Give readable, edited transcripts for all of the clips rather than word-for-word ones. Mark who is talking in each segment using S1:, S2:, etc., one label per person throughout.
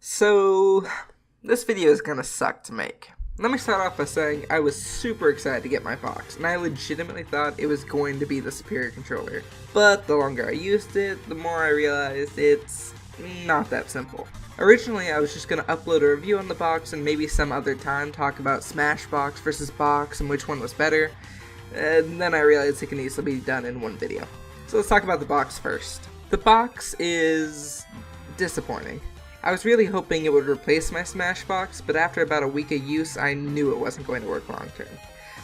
S1: So, this video is gonna suck to make. Let me start off by saying I was super excited to get my box, and I legitimately thought it was going to be the superior controller. But the longer I used it, the more I realized it's not that simple. Originally, I was just going to upload a review on the box and maybe some other time talk about Smashbox versus box and which one was better, and then I realized it can easily be done in one video. So let's talk about the box first. The box is disappointing. I was really hoping it would replace my Smashbox, but after about a week of use, I knew it wasn't going to work long term.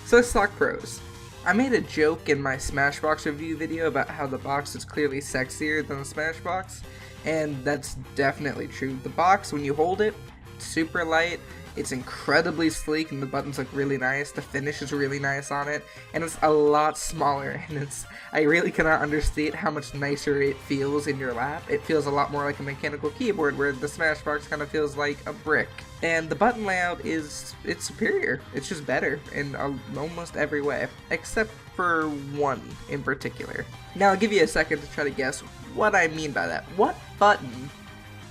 S1: So let's talk pros. I made a joke in my Smashbox review video about how the box is clearly sexier than the Smashbox, and that's definitely true. The box, when you hold it, it's super light, it's incredibly sleek, and the buttons look really nice, the finish is really nice on it, and it's a lot smaller, and I really cannot understate how much nicer it feels in your lap. It feels a lot more like a mechanical keyboard, where the Smashbox kind of feels like a brick. And the button layout it's superior. It's just better in almost every way, except for one in particular. Now I'll give you a second to try to guess what I mean by that. What button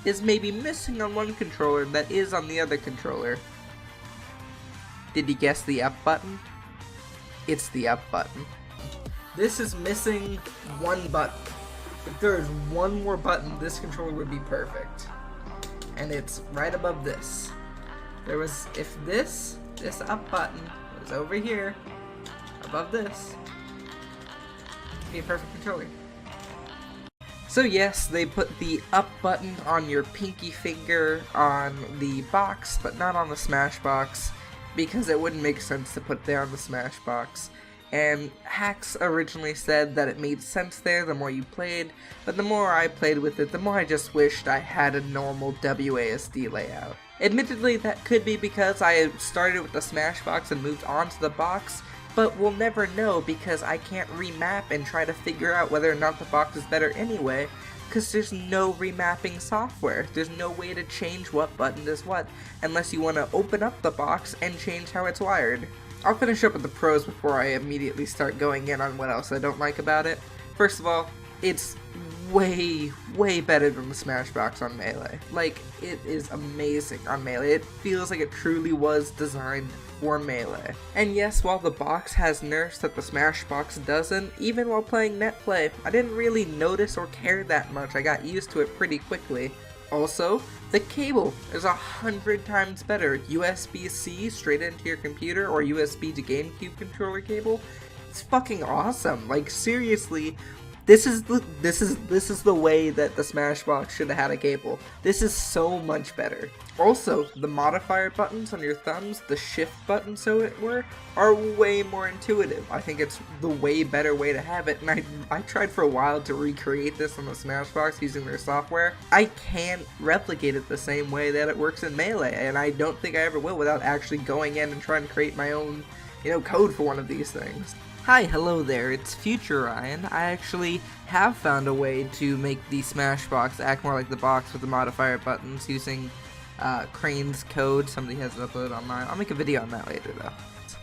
S1: is maybe missing on one controller that is on the other controller? Did you guess the up button? It's the up button. This is missing one button. If there is one more button, this controller would be perfect. And it's right above this. If this up button was over here, above this, it'd be a perfect controller. So yes, they put the up button on your pinky finger on the box, but not on the Smashbox, because it wouldn't make sense to put there on the Smashbox. And hacks originally said that it made sense there the more you played, but the more I played with it, the more I just wished I had a normal WASD layout. Admittedly, that could be because I had started with the Smashbox and moved on to the box, but we'll never know because I can't remap and try to figure out whether or not the box is better anyway, because there's no remapping software. There's no way to change what button does what, unless you want to open up the box and change how it's wired. I'll finish up with the pros before I immediately start going in on what else I don't like about it. First of all, it's way better than the Smashbox on Melee. Like, it is amazing on Melee. It feels like it truly was designed for Melee. And yes, while the box has nerfs that the Smashbox doesn't, even while playing netplay, I didn't really notice or care that much. I got used to it pretty quickly. Also, the cable is 100 times better. USB-C straight into your computer or USB to GameCube controller cable. It's fucking awesome. Like, seriously, this is the way that the Smashbox should have had a cable. This is so much better. Also, the modifier buttons on your thumbs, the shift button so it were, are way more intuitive. I think it's the way better way to have it, and I tried for a while to recreate this on the Smashbox using their software. I can't replicate it the same way that it works in Melee, and I don't think I ever will without actually going in and trying to create my own, code for one of these things. Hi, hello there, it's Future Ryan. I actually have found a way to make the Smashbox act more like the box with the modifier buttons using Crane's code. Somebody has it uploaded online. I'll make a video on that later though.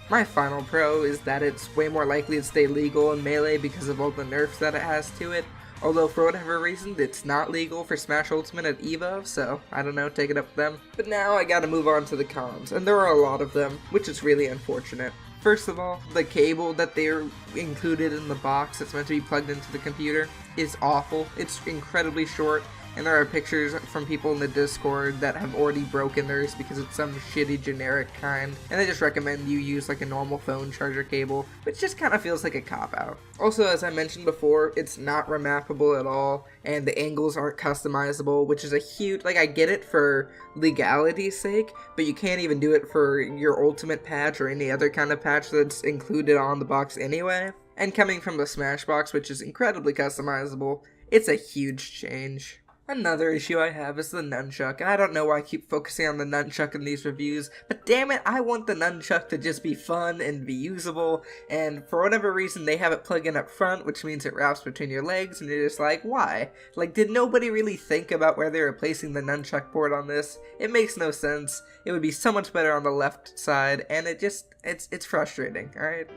S1: My final pro is that it's way more likely to stay legal in Melee because of all the nerfs that it has to it. Although for whatever reason, it's not legal for Smash Ultimate at EVO, so I don't know, take it up with them. But now I gotta move on to the cons, and there are a lot of them, which is really unfortunate. First of all, the cable that they're included in the box that's meant to be plugged into the computer is awful. It's incredibly short, and there are pictures from people in the Discord that have already broken theirs because it's some shitty generic kind, and they just recommend you use like a normal phone charger cable, which just kind of feels like a cop-out. Also, as I mentioned before, it's not remappable at all, and the angles aren't customizable, which is a huge, I get it for legality's sake, but you can't even do it for your Ultimate patch or any other kind of patch that's included on the box anyway. And coming from the Smashbox, which is incredibly customizable, it's a huge change. Another issue I have is the nunchuck, and I don't know why I keep focusing on the nunchuck in these reviews, but damn it, I want the nunchuck to just be fun and be usable, and for whatever reason they have it plug in up front, which means it wraps between your legs, and you're just like, why? Like, did nobody really think about where they were placing the nunchuck board on this? It makes no sense. It would be so much better on the left side, and it's frustrating, alright?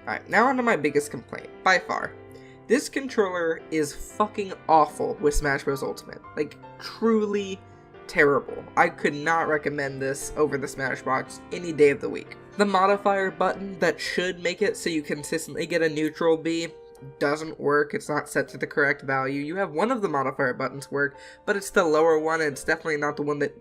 S1: Alright, now on to my biggest complaint, by far. This controller is fucking awful with Smash Bros. Ultimate. Like, truly terrible. I could not recommend this over the Smashbox any day of the week. The modifier button that should make it so you consistently get a neutral B doesn't work. It's not set to the correct value. You have one of the modifier buttons work, but it's the lower one, and it's definitely not the one that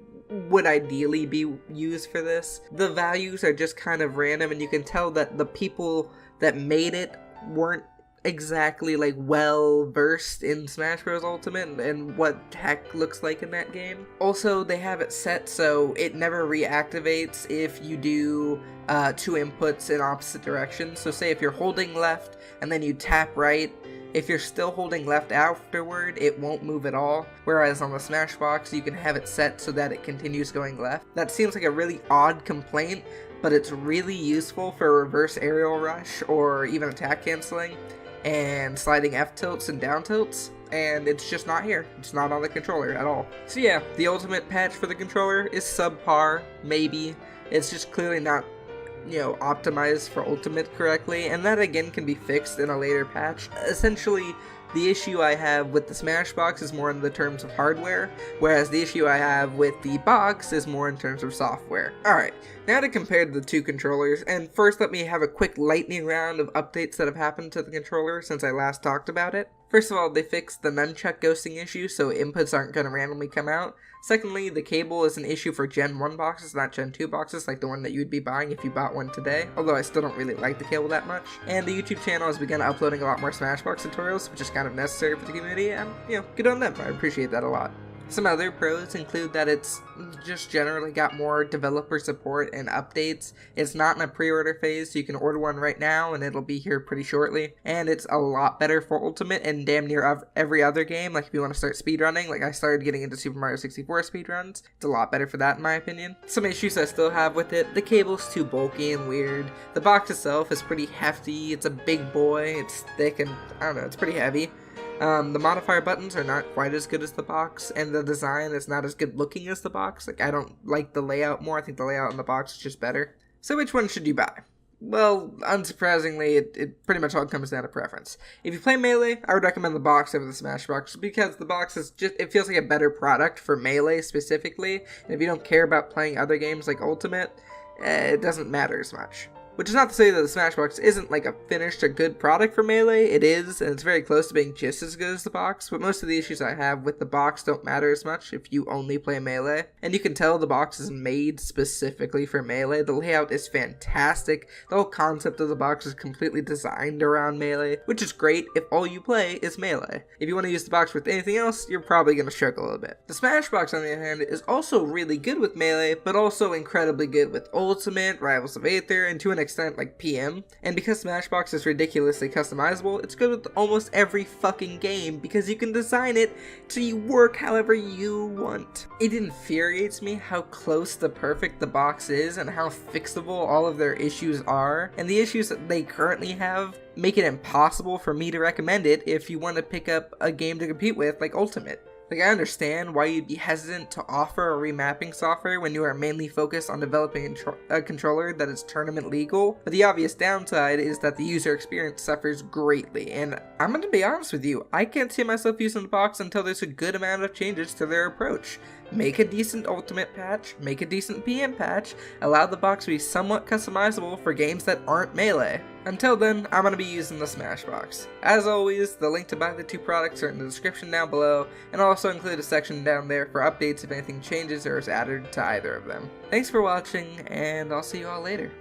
S1: would ideally be used for this. The values are just kind of random, and you can tell that the people that made it weren't exactly like well versed in Smash Bros. Ultimate and what heck looks like in that game. Also, they have it set so it never reactivates if you do 2 inputs in opposite directions. So say if you're holding left and then you tap right, if you're still holding left afterward, it won't move at all. Whereas on the Smashbox, you can have it set so that it continues going left. That seems like a really odd complaint, but it's really useful for reverse aerial rush or even attack canceling and sliding F tilts and down tilts, and it's just not here. It's not on the controller at all. So yeah, the ultimate patch for the controller is subpar, maybe. It's just clearly not, optimized for ultimate correctly, and that again can be fixed in a later patch. Essentially, the issue I have with the Smashbox is more in the terms of hardware, whereas the issue I have with the box is more in terms of software. Alright, now to compare the two controllers, and first let me have a quick lightning round of updates that have happened to the controller since I last talked about it. First of all, they fixed the nunchuck ghosting issue, so inputs aren't going to randomly come out. Secondly, the cable is an issue for Gen 1 boxes, not Gen 2 boxes, like the one that you would be buying if you bought one today, although I still don't really like the cable that much. And the YouTube channel has begun uploading a lot more Smashbox tutorials, which is kind of necessary for the community, and, good on them. I appreciate that a lot. Some other pros include that it's just generally got more developer support and updates. It's not in a pre-order phase, so you can order one right now and it'll be here pretty shortly. And it's a lot better for Ultimate and damn near every other game. Like if you want to start speedrunning, like I started getting into Super Mario 64 speedruns, it's a lot better for that in my opinion. Some issues I still have with it: the cable's too bulky and weird. The box itself is pretty hefty. It's a big boy, it's thick, and I don't know, it's pretty heavy. The modifier buttons are not quite as good as the box, and the design is not as good looking as the box. Like, I don't like the layout more. I think the layout in the box is just better. So which one should you buy? Well, unsurprisingly, it pretty much all comes down to preference. If you play Melee, I would recommend the box over the Smashbox, because the box is just, it feels like a better product for Melee specifically, and if you don't care about playing other games like Ultimate, it doesn't matter as much. Which is not to say that the Smashbox isn't like a finished or good product for Melee. It is, and it's very close to being just as good as the box, but most of the issues I have with the box don't matter as much if you only play Melee. And you can tell the box is made specifically for Melee. The layout is fantastic. The whole concept of the box is completely designed around Melee, which is great if all you play is Melee. If you want to use the box with anything else, you're probably going to struggle a little bit. The Smashbox, on the other hand, is also really good with Melee, but also incredibly good with Ultimate, Rivals of Aether, and to an extent like PM. And because Smashbox is ridiculously customizable, it's good with almost every fucking game because you can design it to work however you want. It infuriates me how close to perfect the box is and how fixable all of their issues are, and the issues that they currently have make it impossible for me to recommend it if you want to pick up a game to compete with like Ultimate. Like, I understand why you'd be hesitant to offer a remapping software when you are mainly focused on developing a controller that is tournament legal, but the obvious downside is that the user experience suffers greatly, and I'm gonna be honest with you, I can't see myself using the box until there's a good amount of changes to their approach. Make a decent Ultimate patch, make a decent PM patch, allow the box to be somewhat customizable for games that aren't Melee. Until then, I'm going to be using the Smashbox. As always, the link to buy the two products are in the description down below, and I'll also include a section down there for updates if anything changes or is added to either of them. Thanks for watching, and I'll see you all later.